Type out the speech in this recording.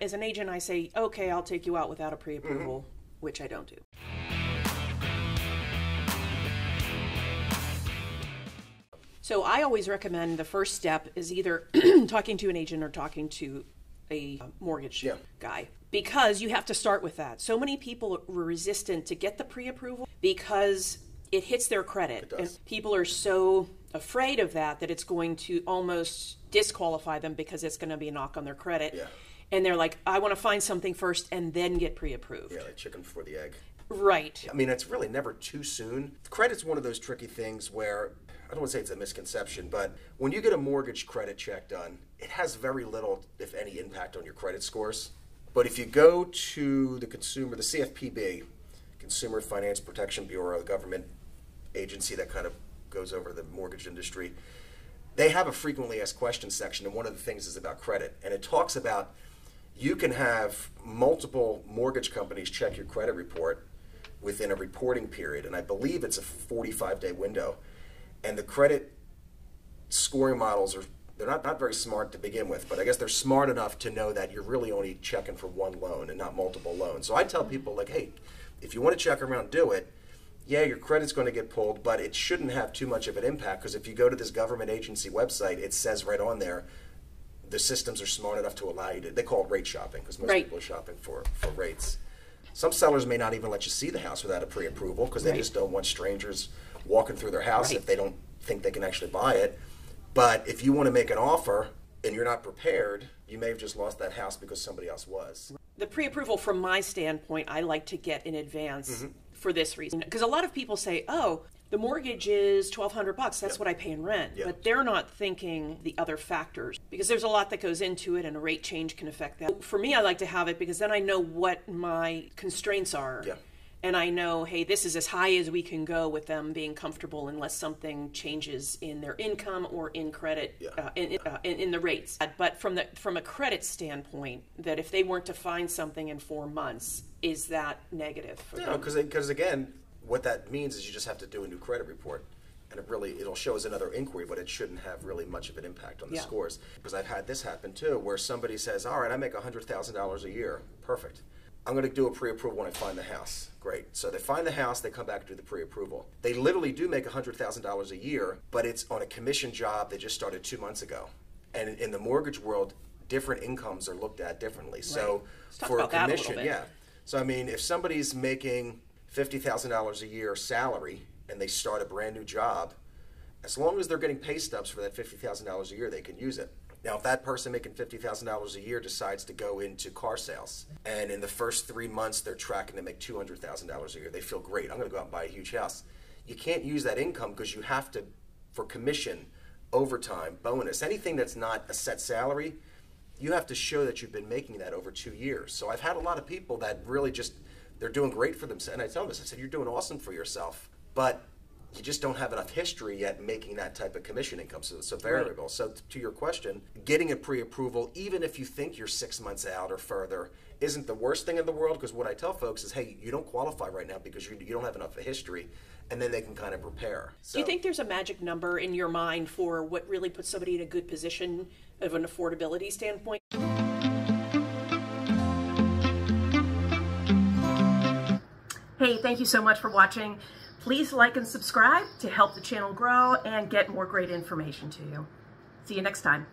As an agent, I say, okay, I'll take you out without a pre-approval, which I don't do. So I always recommend the first step is either talking to an agent or talking to a mortgage guy, because you have to start with that. So many people were resistant to get the pre-approval because it hits their credit. And people are so afraid of that it's going to almost disqualify them because it's going to be a knock on their credit. Yeah. And they're like, I want to find something first and then get pre-approved. Yeah, like chicken before the egg. Right. I mean, it's really never too soon. Credit's one of those tricky things where, I don't want to say it's a misconception, but when you get a mortgage credit check done, it has very little, if any, impact on your credit scores. But if you go to the CFPB, Consumer Finance Protection Bureau, the government agency that kind of goes over the mortgage industry, they have a frequently asked questions section, and one of the things is about credit. And it talks about you can have multiple mortgage companies check your credit report within a reporting period, and I believe it's a 45-day window. And the credit scoring models they're not very smart to begin with, but I guess they're smart enough to know that you're really only checking for one loan and not multiple loans. So I tell people, like, hey, if you want to check around, do it. Yeah, your credit's going to get pulled, but it shouldn't have too much of an impact, because if you go to this government agency website, it says right on there, the systems are smart enough to allow you to, they call it rate shopping, because most people are shopping for rates. Some sellers may not even let you see the house without a pre-approval, because they just don't want strangers walking through their house if they don't think they can actually buy it. But if you want to make an offer and you're not prepared, you may have just lost that house because somebody else was. The pre-approval, from my standpoint, I like to get in advance for this reason. Because a lot of people say, oh, the mortgage is $1,200. That's what I pay in rent. But they're not thinking the other factors, because there's a lot that goes into it, and a rate change can affect that. For me, I like to have it because then I know what my constraints are. And I know, hey, this is as high as we can go with them being comfortable unless something changes in their income or in credit, in the rates. But from a credit standpoint, that if they weren't to find something in 4 months, is that negative for them? Because again, what that means is you just have to do a new credit report. And it'll show as another inquiry, but it shouldn't have really much of an impact on the scores. Because I've had this happen too, where somebody says, all right, I make $100,000 a year. Perfect. I'm going to do a pre-approval when I find the house. Great. So they find the house, they come back and do the pre-approval. They literally do make $100,000 a year, but it's on a commission job they just started 2 months ago. And in the mortgage world, different incomes are looked at differently. So for a commission, So I mean, if somebody's making $50,000 a year salary and they start a brand new job, as long as they're getting pay stubs for that $50,000 a year, they can use it. Now, if that person making $50,000 a year decides to go into car sales, and in the first 3 months they're tracking to make $200,000 a year, they feel great, I'm going to go out and buy a huge house. You can't use that income because you have to, for commission, overtime, bonus, anything that's not a set salary, you have to show that you've been making that over 2 years. So I've had a lot of people that really just, they're doing great for themselves. And I tell them this, I said, you're doing awesome for yourself, but you just don't have enough history yet making that type of commission income, so it's a variable. So to your question, getting a pre-approval, even if you think you're 6 months out or further, isn't the worst thing in the world, because what I tell folks is, hey, you don't qualify right now because you don't have enough of a history, and then they can kind of prepare. So, do you think there's a magic number in your mind for what really puts somebody in a good position of an affordability standpoint? Hey, thank you so much for watching. Please like and subscribe to help the channel grow and get more great information to you. See you next time.